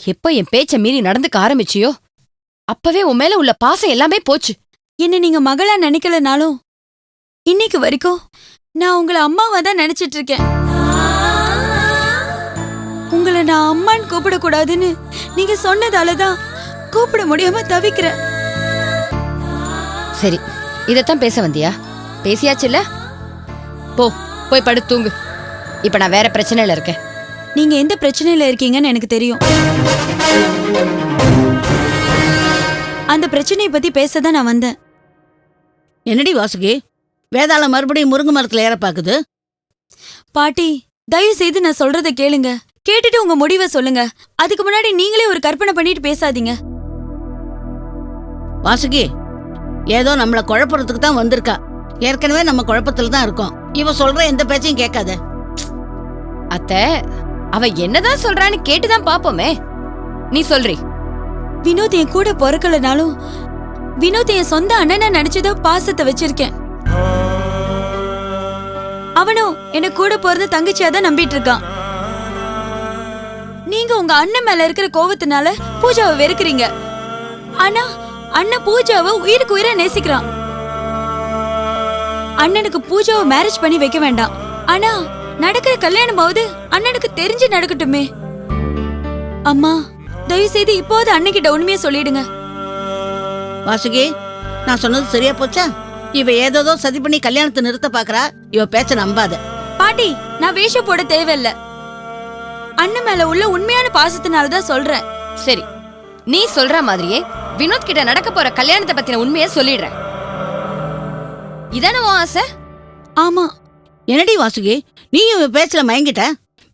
எப்ப என் பேச்ச மீறி நடந்துக்க ஆரம்பிச்சியோ அப்பவே உன் மேல உள்ள பாசம் எல்லாமே போச்சு. என்ன நீங்க மகளா நினைக்கலனாலும் இன்னைக்கு வரைக்கும் நான் உங்களை அம்மாவா தான் நினைச்சிட்டு இருக்கேன். உங்களை நான் அம்மான்னு கூப்பிடக்கூடாதுன்னு நீங்க சொன்னதாலதான் கூப்பிட முடியாம தவிக்கிறேன். சரி, இதத்தான் பேச வந்தியா? பேசியாச்சுல்ல, போய் படுத்து தூங்கு. இப்ப நான் வேற பிரச்சனையில இருக்கேன். நீங்க எந்த பிரச்சனையில இருக்கீங்கன்னு எனக்கு தெரியும். அந்த பிரச்சனையை பத்தி பேசதான் நான் வந்தேன். என்னடி வாசுகி, வேதாளம் மறுபடியும் முருங்கை மரத்துல ஏற பாக்குது? பாட்டி, தயவு செய்து நான் சொல்றத கேளுங்க. கேட்டுட்டு உங்க முடிவை சொல்லுங்க. அதுக்கு முன்னாடி நீங்களே ஒரு கற்பனை பண்ணிட்டு பேசாதீங்க. வாசுகி, ஏதோ நம்மள குழப்பறதுக்கு தான் வந்திருக்கா. ஏற்கனவே நம்ம குழப்பத்துல தான் இருக்கோம். இவ சொல்ற எந்த பேச்சையும் கேட்காத. அத்தை, அவ என்னதான் சொல்றான்னு கேட்டுதான் பாப்போமே. நீ சொல்றி. வினோத் என் கூட பிறக்கலனாலும் வினோத் என் சொந்த அண்ணனை நினைச்சுதான் பாசத்தை வச்சிருக்கேன். அவனும் என்ன கூட பிறந்த தங்கச்சியாதான் நம்பிட்டு இருக்கான். நீங்க உங்க அண்ணன் மேல இருக்கிற கோவத்தினால பூஜாவை வெறுக்கிறீங்க. ஆனா அண்ணன் பூஜாவை உயிருக்கு உயிரை நேசிக்கிறான். அண்ணனுக்கு பூஜாவை மேரேஜ் பண்ணி வைக்க வேண்டாம். ஆனா நடக்கிற கல்யாணமாவது அண்ணனுக்கு தெரிஞ்சு நடக்கட்டுமே. அம்மா, தயவு செய்து இப்போது அண்ணன்கிட்ட உண்மையை சொல்லிடுங்க. வாசுகி, நான் சொன்னது சரியா போச்சா? இவ ஏதோ சதி பண்ணி கல்யாணத்தை நிறுத்த பாக்குறா. இவ பேச்ச நம்பாத. பாட்டி, நான் வேஷம் போட தேவையில்ல. அண்ணன் மேல உள்ள உண்மையான பாசத்தினாலதான் சொல்றேன். சரி, நீ சொல்ற மாதிரியே வினோத் கிட்ட நடக்க போற கல்யாணத்தை பத்தின உண்மையை சொல்லிடுறேன். இதான உன் ஆசை? ஆமா. என்னடி வாசுகி, நீ இவ பேச்சுல மயங்கிட்ட?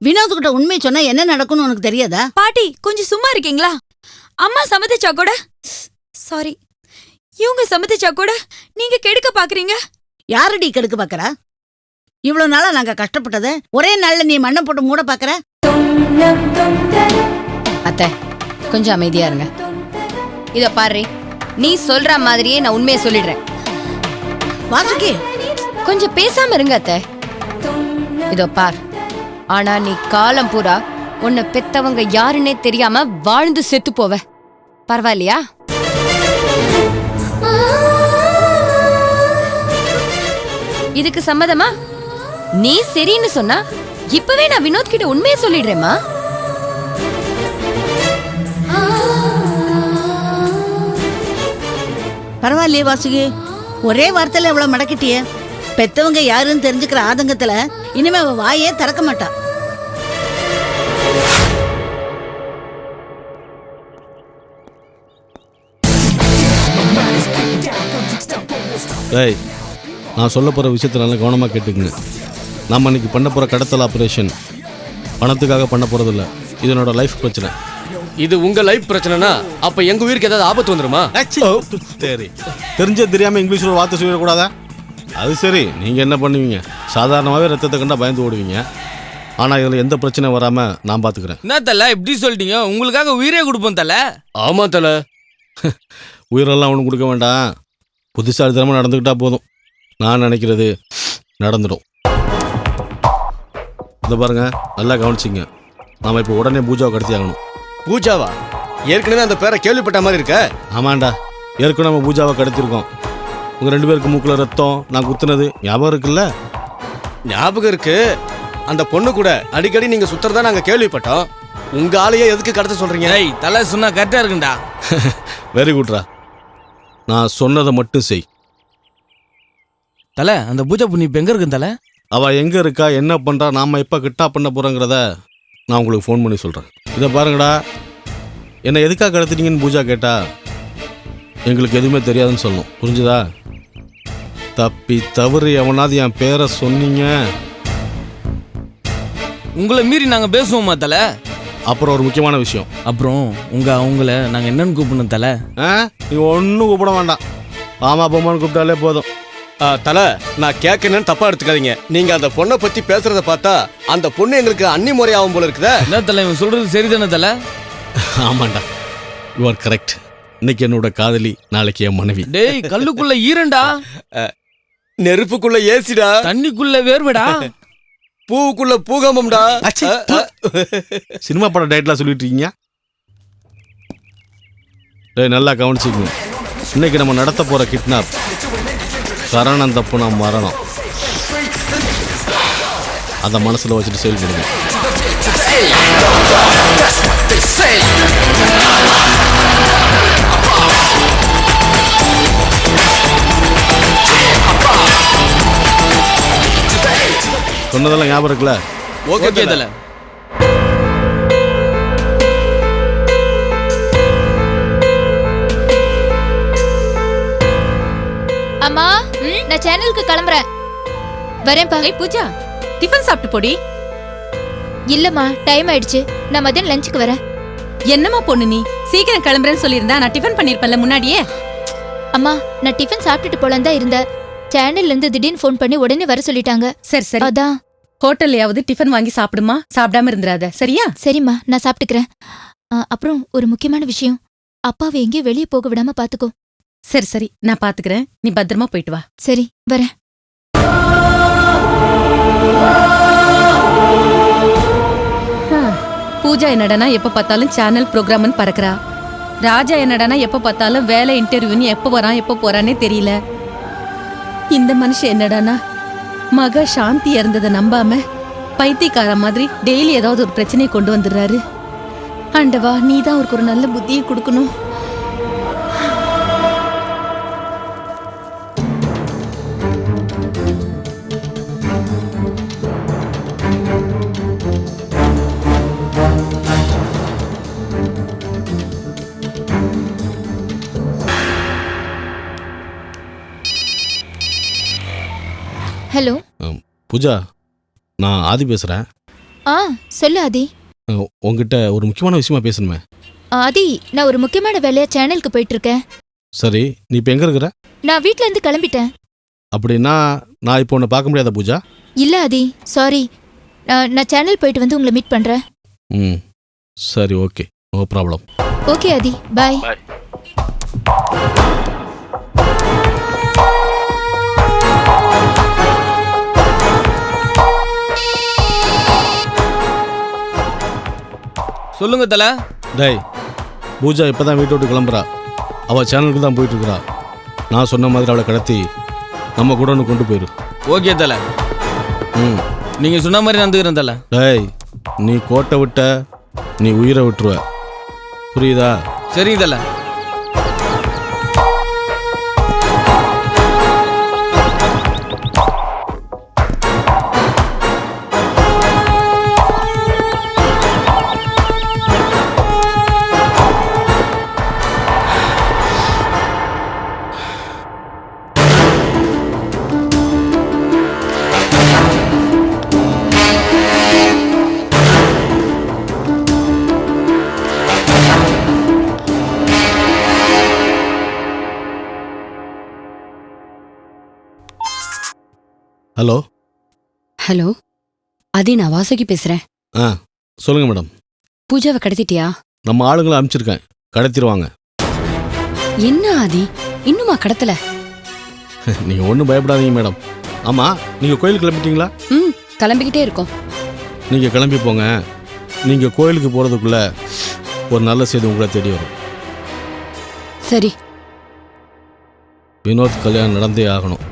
வினோத் கிட்ட உண்மை சொன்னா என்ன நடக்கும்னு உனக்கு தெரியாதா? பாட்டி, கொஞ்சம் சும்மா இருக்கீங்களா? அம்மா சம்மதிச்சா கூட, சாரி, இவங்க சம்மதிச்சா கூட நீங்க கெடுக்க பாக்குறீங்க. யாரடி கெடுக்க பாக்குறா? இவ்வளவு நாளா நாங்க கஷ்டப்பட்டத ஒரே நாள்ல நீ மண்ணை போட்டு மூட பாக்குற? அத்தை, கொஞ்சம் அமைதியா இருங்க. இதோ பாரு, நீ சொல்ற மாதிரியே நான் உண்மையை சொல்லிடுறேன். வாசுகி, கொஞ்சம் பேசாம இருங்க அத்தை. இதோ பார், ஆனா நீ காலம் பூரா உன்னை பெத்தவங்க யாருன்னே தெரியாம வாழ்ந்து செத்து போவ. பரவாயில்லையா? இதுக்கு சம்மதமா? நீ சரின்னு சொன்னா இப்பவே நான் வினோத் கிட்ட உண்மையை சொல்லிடுறேம்மா. பரவாயில்லையே வாசுகி, ஒரே வார்த்தையில எவ்வளவு மடக்கிட்டிய. பெத்தவங்க யாருன்னு தெரிஞ்சுக்கிற ஆதங்கத்துல இனிமே அவ வாயே திறக்க மாட்டா. ஏய், நான் சொல்ல போகிற விஷயத்தை நல்லா கவனமாக கேட்டுக்குங்க. நம்ம இன்னைக்கு பண்ண போகிற கடத்தல் ஆப்ரேஷன் பணத்துக்காக பண்ண போகிறதில்ல. இது என்னோட லைஃப் பிரச்சனை. இது உங்க லைஃப் பிரச்சனைனா அப்ப எங்க உயிருக்கு ஏதாவது ஆபத்து வந்துருமா? சரி, தெரிஞ்ச தெரியாமல் இங்கிலீஷில் ஒரு வார்த்தை சொல்லிடக்கூடாதா? அது சரி, நீங்கள் என்ன பண்ணுவீங்க? சாதாரணமாகவே ரத்தத்தை கண்டா பயந்து ஓடுவீங்க. ஆனால் இதில் எந்த பிரச்சனை வராமல் நான் பார்த்துக்கிறேன். என்ன தல இப்படி சொல்லிட்டீங்க? உங்களுக்காக உயிரே கொடுப்போம் தல. ஆமா தல. உயிரெல்லாம் ஒன்றும் கொடுக்க வேண்டாம். புதுசாக தினமும் நடந்துக்கிட்டா போதும். நான் நினைக்கிறது நடந்துடும். இதை பாருங்க, நல்லா கவனிச்சிங்க. நாம் இப்போ உடனே பூஜாவை கடத்தி ஆகணும். பூஜாவா? ஏற்கனவே அந்த பேரை கேள்விப்பட்ட மாதிரி இருக்க. ஆமாண்டா, ஏற்கனவே நம்ம பூஜாவை கடத்திருக்கோம். உங்கள் 2 பேருக்கு மூக்கில் ரத்தம் நான் குத்துனது ஞாபகம் இருக்குல்ல? ஞாபகம் இருக்கு. அந்த பொண்ணு கூட அடிக்கடி நீங்க சுத்துறதா நாங்க கேள்விப்பட்டோம். உங்க ஆளையே எதுக்கு கடத்த சொல்றீங்க? ஏய், தல சொன்னா கரெக்டா இருக்குண்டா. வெரி குட்ரா, நான் சொன்னதை மட்டும் செய். தல, அந்த பூஜா பொண்ணு இப்ப எங்க இருக்கு தல? அவள் எங்கே இருக்கா, என்ன பண்ணுறா, நாம் எப்போ கிட்டா பண்ண போகிறோங்கிறத நான் உங்களுக்கு ஃபோன் பண்ணி சொல்கிறேன். இதை பாருங்கடா, என்னை எதுக்காக கடத்திட்டீங்கன்னு பூஜா கேட்டா எங்களுக்கு எதுவுமே தெரியாதுன்னு சொல்லணும். புரிஞ்சுதா? தப்பி தவறு எவனாவது என் பேரை சொன்னீங்க, உங்களை மீறி நாங்க பேசுவோமா தல? அப்புறம் ஒரு முக்கியமான விஷயம். அப்புறம் அவங்கள நாங்க என்னன்னு கூப்பிடணும் தல? நீ ஒன்றும் கூப்பிட வேண்டாம். ஆமாம் பொம்மான்னு கூப்பிட்டாலே போதும். தல, நான் கேட்கணும்னு தப்பா எடுத்துக்காதீங்க. நீங்க அந்த பொண்ணை பத்தி பேசுறத பார்த்தா அந்த பொண்ணு எங்களுக்கு அன்னி முறை ஆகும் போல இருக்குதா? என்ன தல, இவன் சொல்றது சரிதானே தல? ஆமாண்டா, யூ ஆர் கரெக்ட். இன்னைக்கு என்னோட காதலி, நாளைக்கு என் மனைவி. டேய், கல்லுக்குள்ள ஈரண்டா, நெருப்புக்குள்ள ஏசிடா, தண்ணிக்குள்ள வேர்வடா, பூவுக்குள்ள பூகம்பம்டா. சினிமா படம் டைட்டிலா சொல்லிட்டு இருக்கீங்க. டேய் நல்லா கவனிச்சிக்கங்க. இன்னைக்கு நம்ம நடத்த போகிற கிட்னாப் கரணம் தப்புனா மரணம். அதை மனசில் வச்சுட்டு செயல்படுங்க. சொன்னதெல்லாம் ஞாபகம் இருக்குல்ல? ஓகே தல. அம்மா நான் சேனலுக்கு கிளம்புறேன். வரேன்ப்பா. பூஜா டிஃபன் சாப்பிட்டு போடி. இல்லம்மா டைம் ஆயிடுச்சு. நான் மதியம் லஞ்சுக்கு வரேன். என்னம்மா பொண்ணு நீ சீக்கிரம் கிளம்புறேன்னு சொல்லியிருந்தா நான் டிஃபன் பண்ணிருப்பேன்ல முன்னாடியே. அம்மா நான் டிஃபன் சாப்பிட்டுட்டு போலாம் தான் இருந்தேன். சேனல்ல இருந்து திடீர்னு ஃபோன் பண்ணி உடனே வர சொல்லிட்டாங்க. சரி அதான். ஹோட்டல்லையாவது டிஃபன் வாங்கி சாப்பிடுமா, சாப்பிடாம இருந்துராத சரியா? சரிம்மா நான் சாப்பிட்டுக்கிறேன். அப்புறம் ஒரு முக்கியமான விஷயம், அப்பாவை எங்கேயும் வெளியே போக விடாம பாத்துக்கோ. சரி நான் பாத்துக்கிறேன். நீ பத்திரமா போயிட்டு வா. சரி வரேன். பூஜா என்னடானா எப்ப பார்த்தாலும் சேனல் ப்ரோக்ராம்னு பறக்குறா. ராஜா என்னடானா எப்ப பார்த்தாலும் வேலை இன்டர்வியூன்னு எப்ப வரான் எப்ப போறானே தெரியல. இந்த மனுஷன் என்னடானா மக சாந்தி இறந்ததை நம்பாம பைத்தியக்கார மாதிரி டெய்லி ஏதாவது ஒரு பிரச்சனையை கொண்டு வந்துடுறாரு. ஆண்டவா நீதான் அவருக்கு ஒரு நல்ல புத்தியை கொடுக்கணும். ஹலோ பூஜா, நான் ஆதி பேசுகிறேன். சொல்லு ஆதி. உங்ககிட்ட ஒரு முக்கியமான விஷயமா பேசணுமே. ஆதி நான் ஒரு முக்கியமான வேலையா சேனலுக்கு போயிட்டு இருக்கேன். சரி, நீ இப்போ எங்கே இருக்கிற? நான் வீட்ல இருந்து கிளம்பிட்டேன். அப்படின்னா நான் இப்போ உன்னை பார்க்க முடியாதா பூஜா? இல்ல ஆதி சாரி. நான் சேனல் போயிட்டு வந்து உங்களை மீட் பண்றேன். ம் சரி, ஓகே, நோ ப்ராப்ளம். ஓகே ஆதி பாய். சொல்லுங்க தல. டேய், பூஜா இப்போ தான் வீட்டை விட்டு கிளம்புறா. அவள் சேனலுக்கு தான் போயிட்டுருக்குறா. நான் சொன்ன மாதிரி அவளை கடத்தி நம்ம கூட ஒன்று கொண்டு போயிரு. ஓகே தல. ம் நீங்க சொன்ன மாதிரி நடந்துக்கிறேன் தல. டேய், நீ கோட்டை விட்ட நீ உயிரை விட்டுருவ, புரியுதா? சரிங்க தல. ஹலோ. ஹலோ ஆதி, நான் வாசுகி பேசுறேன். சொல்லுங்கள் மேடம். பூஜாவை கடத்திட்டியா? நம்ம ஆளுங்களை அனுப்பிச்சிருக்கேன், கடத்திடுவாங்க. என்ன ஆதி இன்னுமா கடத்தல? நீங்கள் ஒன்றும் பயப்படாதீங்க மேடம். ஆமாம், நீங்கள் கோயிலுக்கு கிளம்பிட்டீங்களா? கிளம்பிக்கிட்டே இருக்கோம். நீங்கள் கிளம்பி போங்க. நீங்கள் கோயிலுக்கு போகிறதுக்குள்ள ஒரு நல்ல செய்தி உங்களை தேடி வரும். சரி. வினோத் கல்யாணம் நடந்தே ஆகணும்.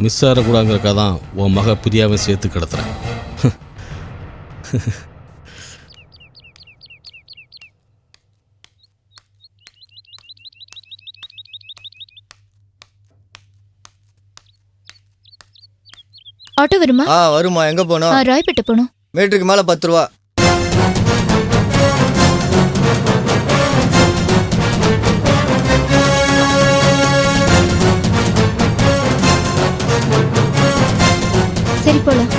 மிஸ் ஆகக்கூடாதுங்கிறக்காக தான் உன் மக புதியாவை சேர்த்து கிடத்துறேன். ஆட்டோ வருமா? வருமா. எங்க போனோம்? ராய்பேட்டை போகணும். மீட்டருக்கு மேல 10 ரூபா. சரி போலாம்.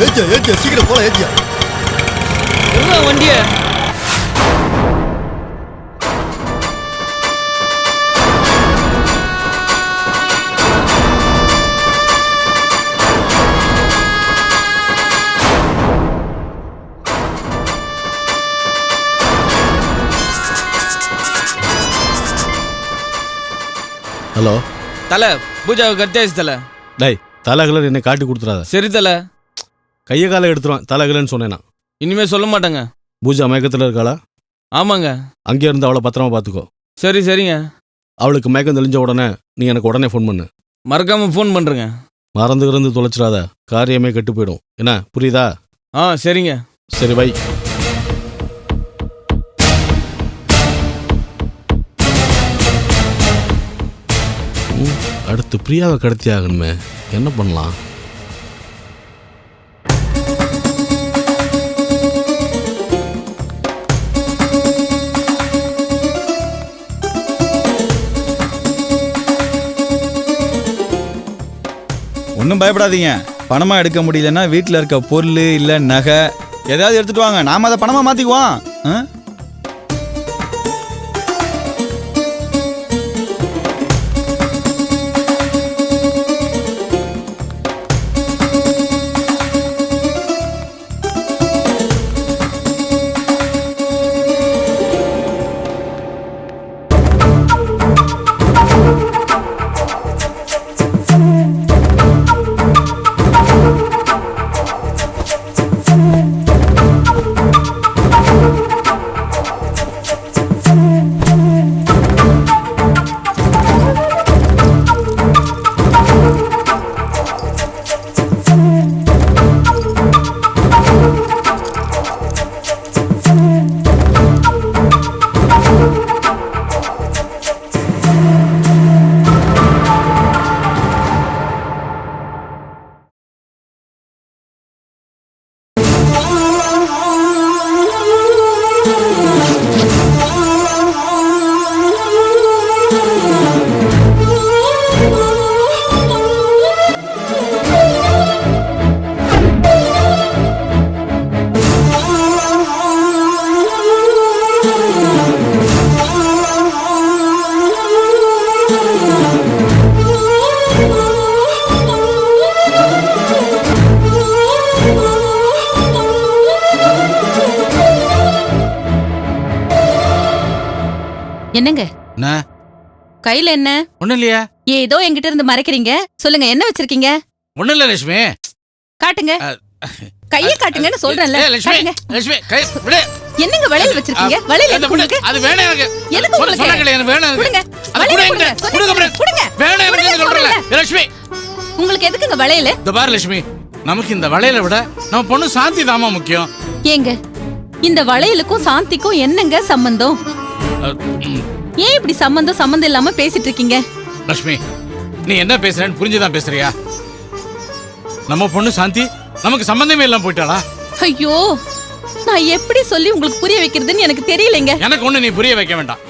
ஏத்தியா சீக்கிரம் போல ஏத்தியா. வண்டிய ஹலோ. தல, பூஜாவுக்கு கத்தியாச்சு தல. டேய், தலைகளை என்னை காட்டி கொடுத்துறாத. சரி தல. கையை காலை எடுத்துருவேன் தலைகலன்னு சொன்னேனா. இனிமே சொல்ல மாட்டேங்க. பூஜா மயக்கத்தில் இருக்காளா? ஆமாங்க. அங்கே இருந்து அவளை பத்திரமா பார்த்துக்கோ. சரி சரிங்க. அவளுக்கு மயக்கம் தெளிஞ்ச உடனே நீ எனக்கு உடனே ஃபோன் பண்ணு. மறக்காம ஃபோன் பண்றேங்க. மறந்து தொலைச்சிடாத, காரியமே கெட்டு போயிடும். என்ன புரியுதா? சரிங்க. சரி வை. அடுத்து பிரியாவை கடத்தி ஆகணுமே, என்ன பண்ணலாம்? ஒன்றும் பயப்படாதீங்க. பணமாக எடுக்க முடியலன்னா வீட்டில் இருக்க பொருள் இல்லை நகை ஏதாவது எடுத்துட்டு வாங்க, நாம் அதை பணமாக மாற்றிக்குவோம். என்னங்க என்ன? கையில என்ன? ஒண்ணும் இல்லையா? ஏதோ என்கிட்ட இருந்து மறைக்கிறீங்க. சொல்லுங்க, என்ன வச்சிருக்கீங்க? ஒண்ணும் இல்ல லட்சுமி. காட்டுங்க, கைய காட்டுங்கன்னு சொல்றேன்ல. லட்சுமி லட்சுமி கை விடு. என்னங்க வளையல் வச்சிருக்கீங்க? வளையல் எதுக்கு உங்களுக்கு? அது வேணாம் எனக்கு. எதுக்கு உங்களுக்கு? சொன்னங்களே எனக்கு வேணாம். கொடுங்க. அது கொடுங்க. கொடுங்க. வேணாம் எனக்கு சொல்றல. லட்சுமி உங்களுக்கு எதுக்குங்க வளையல்? இந்த பாரு லட்சுமி, நமக்கு இந்த வளையலை விட நம்ம பொண்ணு சாந்தி தாமா முக்கியம். ஏங்க, இந்த வளையலுக்கும் சாந்திக்கும் என்னங்க சம்பந்தம்? ஏன் இப்படி சம்பந்தம் இல்லாம பேசிட்டு இருக்கீங்க? லட்சுமி, நீ என்ன பேசுறேன்னு புரிஞ்சுதான் பேசுறியா? நம்ம பொண்ணு சாந்தி நமக்கு சம்பந்தமே இல்லாம போயிட்டாளா? ஐயோ, நான் எப்படி சொல்லி உங்களுக்கு புரிய வைக்கிறதுன்னு எனக்கு தெரியலங்க. எனக்கு ஒண்ணு நீ புரிய வைக்க வேண்டாம்.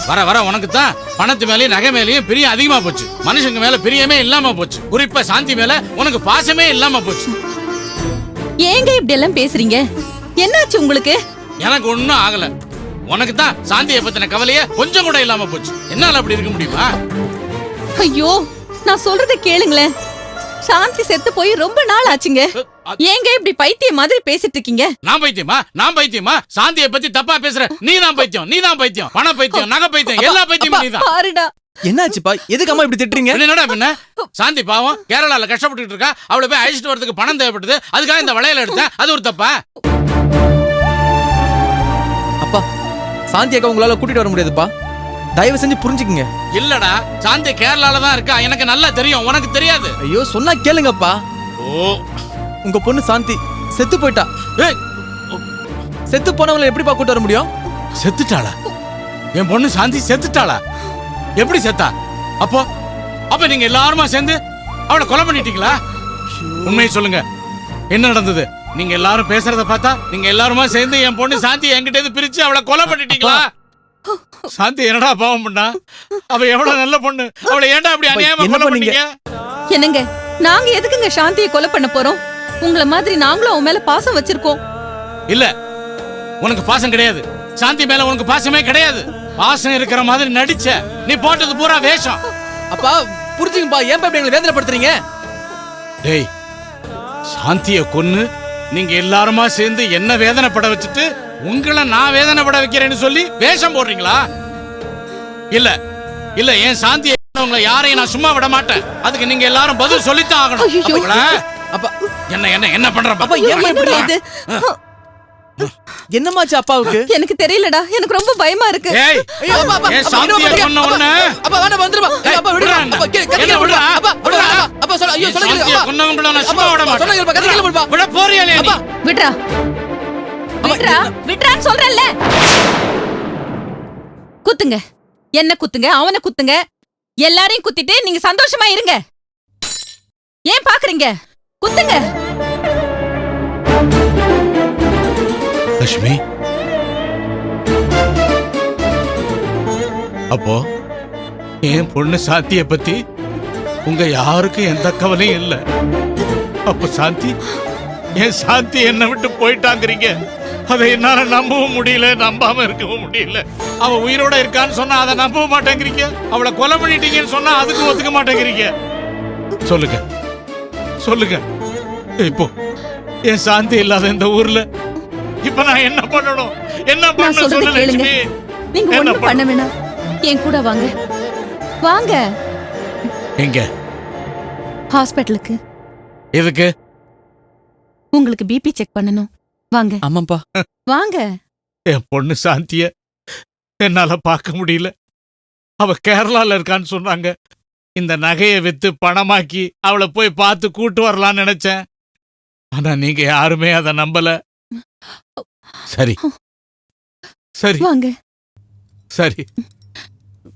வர வர உனக்கு தான் பணத்து மேலேயும் நகை மேலேயும் பிரியம் அதிகமா போச்சு. மனுஷங்க மேல பிரியமே இல்லாம போச்சு. குறிப்பா சாந்தி மேல உனக்கு பாசமே இல்லாம போச்சு. ஏங்க இப்படி எல்லாம் பேசுறீங்க? என்னாச்சு உங்களுக்கு? எனக்கு ஒண்ணும் ஆகல. உனக்கு தான் சாந்தியை பத்தின கவலையே கொஞ்சம் கூட இல்லாம போச்சு. என்னால அப்படி இருக்க முடியுமா? ஐயோ, நான் சொல்றத கேளுங்களேன். சாந்தி செத்து போய் ரொம்ப நாள் ஆச்சுங்க. ஏங்க இப்படி பைத்தியம் மாதிரி பேசிட்டு இருக்கீங்க? நான் பைத்தியமா? சாந்தியை பத்தி தப்பா பேசுற நீ தான் பைத்தியம். பண பைத்தியம், நகை பைத்தியம், எல்லா பைத்தியமும் நீதான். பாருடா. என்னாச்சுப்பா? எதுக்கு அம்மா இப்படி திட்டுறீங்க? என்னடா பின்ன? சாந்தி பாவம் கேரளால கஷ்டப்பட்டு இருக்கா. அவளை போய் அழைச்சிட்டு வரதுக்கு பணம் தேவைப்படுது. அதுக்காக இந்த வளையல எடுத்தேன். அது ஒரு தப்பா? அப்பா, சாந்தி அக்கா உங்களால கூட்டிட்டு வர முடியாதுப்பா. தயவு செஞ்சு புரிஞ்சுக்குங்க. இல்லடா, சாந்தி கேரளால தான் இருக்கா. எனக்கு நல்லா தெரியும், உனக்கு தெரியாது. ஐயோ, சொன்னா கேளுங்கப்பா. ஓ, உங்க பொண்ணு சாந்தி செத்து போயிட்டா. ஏய், செத்து போனவங்களை எப்படிப்பா கூட்டு வர முடியும்? செத்துட்டாளா? என் பொண்ணு சாந்தி செத்துட்டாளா? எப்படி செத்தா? அப்போ நீங்க எல்லாருமா சேர்ந்து அவளை கொலை பண்ணிட்டீங்களா? உண்மையை சொல்லுங்க, என்ன நடந்தது? நீங்க எல்லாரும் பேசுறத பார்த்தா நீங்க எல்லாருமா சேர்ந்து என் பொண்ணு சாந்தி என்கிட்ட இருந்து பிரிச்சு அவளை கொலை பண்ணிட்டீங்களா? சாந்தி என்னடா பாவம் பண்ணா? அவ எவ்வளவு நல்ல பொண்ணு. அவளை ஏன்டா அப்படி அநியாயமா கொலை பண்ணீங்க? என்னங்க, நாங்க எதுக்குங்க சாந்தியை கொலை பண்ண போறோம்? உங்கள மாதிரி நாங்களும் அவன் மேல பாசம் வச்சிருக்கோம். இல்ல, உனக்கு பாசம் கிடையாது. சாந்தி மேல உனக்கு பாசமே கிடையாது. பாசம் இருக்கிற மாதிரி நடிச்ச. நீ போட்டது பூரா வேஷம். அப்பா புரிஞ்சுங்கப்பா. ஏன் இப்படி எங்களை வேதனைப்படுத்துறீங்க? டேய், சாந்திய கொன்னு நீங்க எல்லாருமா சேர்ந்து என்ன வேதனைப்பட வச்சுட்டு உங்களை நான் வேதனைப்பட வைக்கிறேன்னு சொல்லி வேஷம் போடுறீங்களா? இல்ல, என் சாந்தியை யாரையும் நான் சும்மா விட மாட்டேன். அதுக்கு நீங்க எல்லாரும் பதில் சொல்லித்தான் ஆகணும். அப்பா என்ன என்ன என்ன பண்ற அப்பா ஏன் இப்படி இது என்னமாச்சு அப்பாவுக்கு? எனக்கு தெரியலடா, எனக்கு ரொம்ப பயமா இருக்கு. ஏய் ஐயோ அப்பா அப்பா ஏன் சாந்தியை கொன்ன உடனே அப்பா வேணா வந்துருப்பா. அப்பா விடுடா. அப்பா என்ன விடுடா? அப்பா விடுடா. அப்பா சொல்ல ஐயோ சொல்லுங்க. சாந்தியை கொன்னவங்கள நான் சும்மா விட மாட்டேன். சொல்லுங்க கதையில விடுப்பா. விட போறியா நீ? அப்பா விட்றா விட்றா விட்றான்னு சொல்றேன்ல. குத்துங்க, என்ன குத்துங்க, அவனை குத்துங்க, எல்லாரையும் குத்திட்டு நீங்க சந்தோஷமா இருங்க. ஏன் பாக்குறீங்க? குத்துங்க. லட்சுமி, அப்போ என் பொண்ணு சாந்தியை பத்தி உங்க யாருக்கும் எந்த கவலையும் இல்ல. அப்ப சாந்தி, என் சாந்தி என்னை விட்டு போயிட்டாங்கிறீங்க. அதை என்னால நம்பவும் முடியல, நம்பாம இருக்கவும் முடியல. அவ உயிரோட இருக்கான்னு சொன்னா அதை நம்பவும் மாட்டேங்கிறீங்க. அவளை கொலை பண்ணிட்டீங்கன்னு சொன்னா அதுக்கும் ஒத்துக்க மாட்டேங்கிறீங்க. சொல்லுங்க சொல்லுங்க, இப்போ என் சாந்தி இல்லாத இந்த ஊர்ல இப்ப நான் என்ன பண்ணணும்? என்ன நான் பண்ண சொல்றதை சொல்லு கேளுங்க. லட்சுமி. நீங்க என்ன ஒண்ணும் பண்ண வேணாம். என் கூட வாங்க. வாங்க எங்க? ஹாஸ்பிட்டலுக்கு. எதுக்கு? உங்களுக்கு பிபி செக் பண்ணணும். வாங்க ஆமாப்பா. வாங்க. என் பொண்ணு சாந்திய என்னால பார்க்க முடியல. அவ கேரளால இருக்கான்னு சொன்னாங்க. இந்த நகையை வித்து பணமாக்கி அவளை போய் பார்த்து கூட்டு வரலாம்னு நினைச்சேன். ஆனா நீங்க யாருமே அதை நம்பல. சரி சரி வாங்க சரி,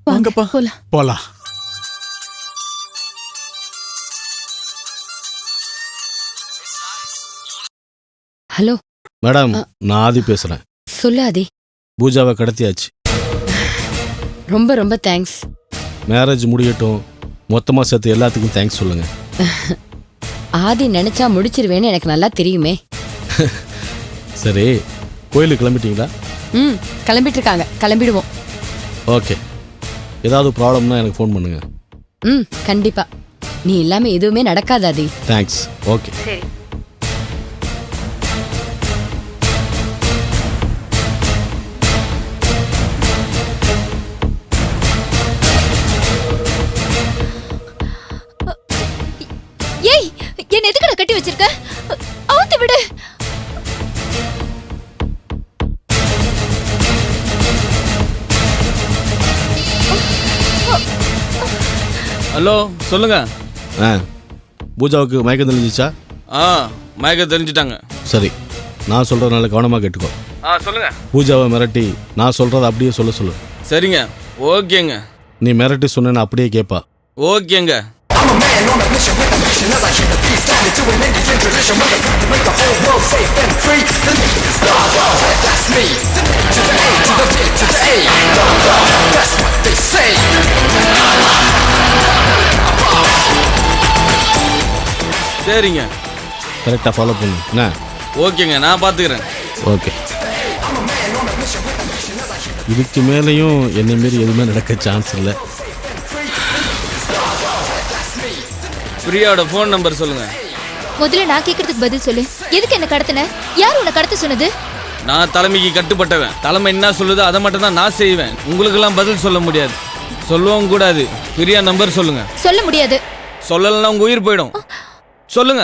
வாங்கப்பா போலாம். போலாம். ஹலோ மேடம், நான் ஆதி பேசுறேன். சொல்லு ஆதி. பூஜாவை கடத்தியாச்சு. ரொம்ப ரொம்ப தேங்க்ஸ். மேரேஜ் முடியட்டும், மொத்தமா சேர்த்து எல்லாத்துக்கும் தேங்க்ஸ் சொல்லுங்க. ஆதி நினைச்சா முடிச்சிருவேன்னு எனக்கு நல்லா தெரியுமே. சரி, கோயிலுக்கு கிளம்பிட்டீங்களா? கிளம்பிட்டு இருக்காங்க, கிளம்பிடுவோம். ஓகே, ஏதாவது ப்ராப்ளம்னா எனக்கு ஃபோன் பண்ணுங்க. கண்டிப்பா. நீ இல்லாம எதுவுமே நடக்காது ஆதி. தேங்க்ஸ். ஓகே. சரி. ஏய் என்ன எதுக்குடா கட்டி வச்சிருக்க? அவுத்து விடு. ஹலோ சொல்லுங்க. பூஜாவுக்கு மயக்கம் தெளிஞ்சிச்சா? மயக்கம் தெரிஞ்சுட்டாங்க. சரி, நான் சொல்றதுனால கவனமாக கேட்டுக்கோ. சொல்லுங்க. பூஜாவை மிரட்டி நான் சொல்றதை அப்படியே சொல்ல சொல்லு. சரிங்க. ஓகேங்க. நீ மிரட்டி சொன்னேன்னு அப்படியே கேட்பா. ஓகேங்க. சரிங்க. கரெக்டாக ஃபாலோ பண்ணு. என்ன? ஓகேங்க, நான் பார்த்துக்கிறேன். ஓகே. இதுக்கு மேலேயும் என்னை மாரி எதுவுமே நடக்க சான்ஸ் இல்லை. பிரியாவோட ஃபோன் நம்பர் சொல்லுங்க. முதல்ல நான் கேக்குறதுக்கு பதில் சொல்லு. எதுக்கு என்ன கடத்தின? யார் உன்னை கடத்த சொன்னது? நான் தலைமைக்கு கட்டுப்பட்டவன். தலைமை என்ன சொல்லுதோ அதை மட்டும் தான் நான் செய்வேன். உங்களுக்கெல்லாம் பதில் சொல்ல முடியாது, சொல்லவும் கூடாது. பிரியா நம்பர் சொல்லுங்க. சொல்ல முடியாது. சொல்லலைன்னா உங்க உயிர் போயிடும். சொல்லுங்க.